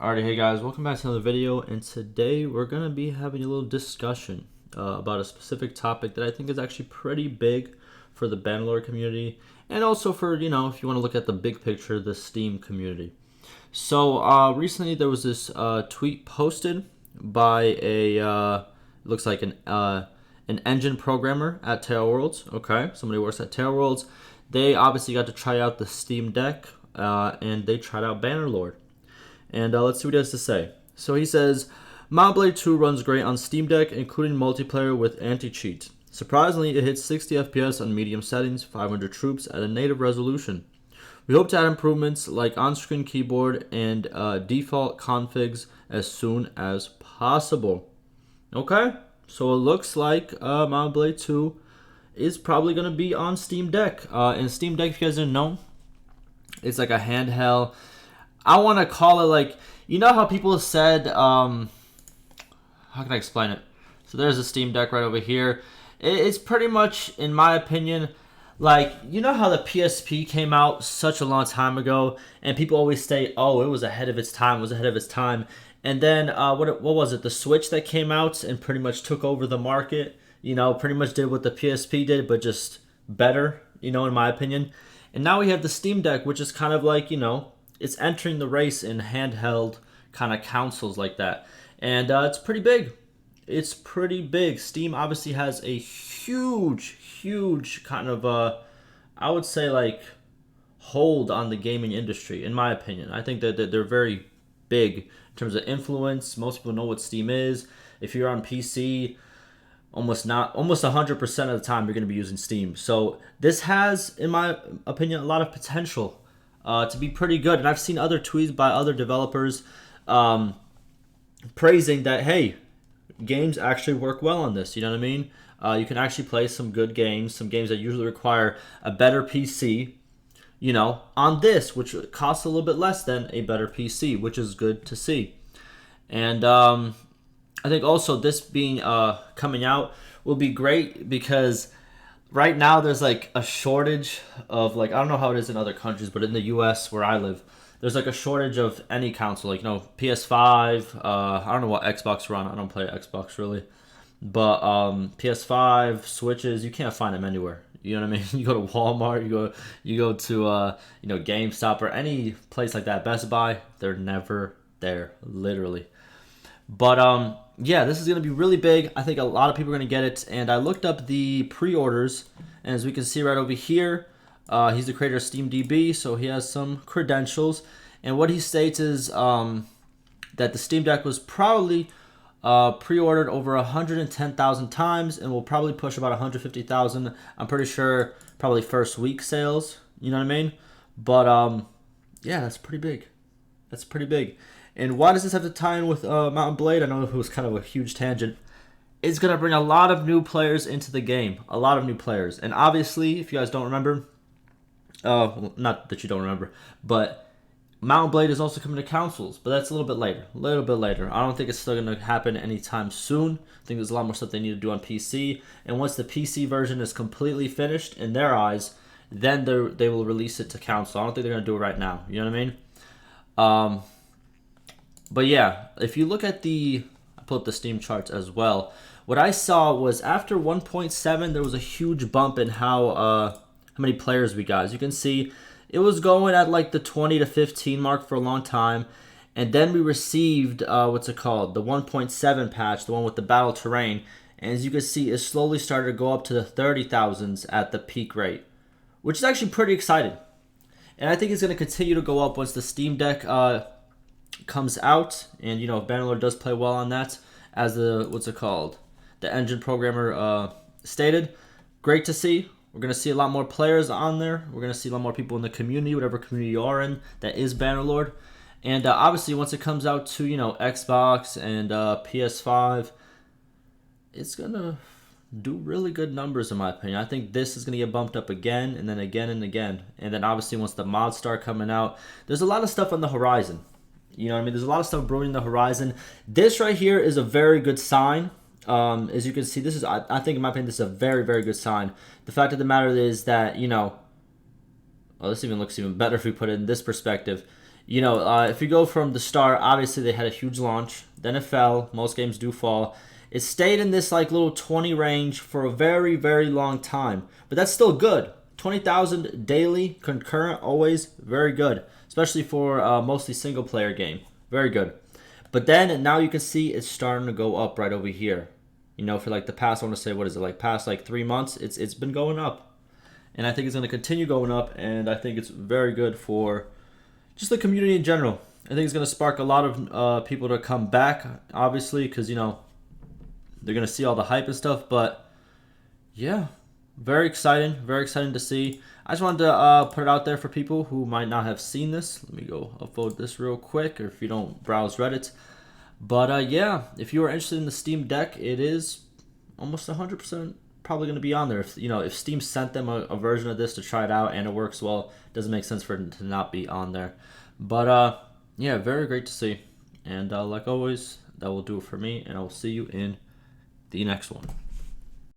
Alrighty, hey guys, welcome back to another video, and today we're going to be having a little discussion about a specific topic that I think is actually pretty big for the Bannerlord community, and also for, if you want to look at the big picture, the Steam community. So, recently there was this tweet posted by looks like an engine programmer at Tailworlds, okay? Somebody who works at Tailworlds. They obviously got to try out the Steam Deck, and they tried out Bannerlord. And let's see what he has to say. So he says, Mount Blade 2 runs great on Steam Deck, including multiplayer with anti-cheat. Surprisingly, it hits 60 FPS on medium settings, 500 troops at a native resolution. We hope to add improvements like on-screen keyboard and default configs as soon as possible. Okay, so it looks like Mount Blade 2 is probably going to be on Steam Deck. And Steam Deck, if you guys didn't know, it's like a handheld. I want to call it like, you know how people said, how can I explain it? So there's a Steam Deck right over here. It's pretty much, in my opinion, like, you know how the PSP came out such a long time ago, and people always say, oh, it was ahead of its time, And then, what was it? The Switch that came out and pretty much took over the market, pretty much did what the PSP did, but just better, in my opinion. And now we have the Steam Deck, which is kind of like, it's entering the race in handheld kind of consoles like that. And it's pretty big. It's pretty big. Steam obviously has a huge kind of, I would say, like, hold on the gaming industry, in my opinion. I think that they're very big in terms of influence. Most people know what Steam is. If you're on PC, almost 100% of the time you're going to be using Steam. So this has, in my opinion, a lot of potential to be pretty good. And I've seen other tweets by other developers praising that, hey, games actually work well on this. You know what I mean? You can actually play some good games, some games that usually require a better PC, on this, which costs a little bit less than a better PC, which is good to see. And I think also this being coming out will be great because right now there's like a shortage of, like, I don't know how it is in other countries, but in the US where I live, there's like a shortage of any console, like, PS5, I don't know what Xbox run. I don't play Xbox really, but PS5, Switches, you can't find them anywhere. You know what I mean? You go to Walmart, you go to GameStop or any place like that, Best Buy, they're never there, literally. But yeah, this is going to be really big. I think a lot of people are going to get it. And I looked up the pre-orders. And as we can see right over here, he's the creator of SteamDB, so he has some credentials. And what he states is that the Steam Deck was probably pre-ordered over 110,000 times and will probably push about 150,000. I'm pretty sure probably first week sales. You know what I mean? But yeah, that's pretty big. That's pretty big. And why does this have to tie in with Mount Blade? I know it was kind of a huge tangent. It's going to bring a lot of new players into the game. A lot of new players. And obviously, if you guys don't remember, not that you don't remember, but Mount Blade is also coming to consoles. But that's a little bit later. A little bit later. I don't think it's still going to happen anytime soon. I think there's a lot more stuff they need to do on PC. And once the PC version is completely finished, in their eyes, then they will release it to console. I don't think they're going to do it right now. You know what I mean? But yeah, if you look at I put up the Steam charts as well. What I saw was after 1.7, there was a huge bump in how many players we got. As you can see, it was going at like the 20 to 15 mark for a long time. And then we received, what's it called? The 1.7 patch, the one with the battle terrain. And as you can see, it slowly started to go up to the 30,000s at the peak rate, which is actually pretty exciting. And I think it's going to continue to go up once the Steam Deck comes out, and if Bannerlord does play well on that, as the engine programmer stated. Great to see. We're going to see a lot more players on there. We're going to see a lot more people in the community, whatever community you are in, that is Bannerlord. And obviously, once it comes out to Xbox and PS5, it's going to do really good numbers, in my opinion. I think this is going to get bumped up again, and then again and again. And then obviously, once the mods start coming out, there's a lot of stuff on the horizon. You know what I mean? There's a lot of stuff brewing in the horizon. This right here is a very good sign. As you can see, this is, I think, in my opinion, this is a very, very good sign. The fact of the matter is that, well, this even looks even better if we put it in this perspective. If you go from the start, obviously they had a huge launch. Then it fell. Most games do fall. It stayed in this like little 20 range for a very, very long time. But that's still good. 20,000 daily, concurrent, always very good. Especially for mostly single player game. Very good. But then now you can see it's starting to go up right over here. For like the past, I want to say, what is it, like past like 3 months, it's been going up. And I think it's going to continue going up, and I think it's very good for just the community in general. I think it's going to spark a lot of people to come back, obviously, because, they're going to see all the hype and stuff. But, yeah, very exciting to see. I just wanted to put it out there for people who might not have seen this. Let me go upload this real quick, or if you don't browse Reddit. But yeah, if you are interested in the Steam Deck, it is almost 100% probably going to be on there. If Steam sent them a version of this to try it out and it works well, it doesn't make sense for it to not be on there. But yeah, very great to see. And like always, that will do it for me, and I will see you in the next one.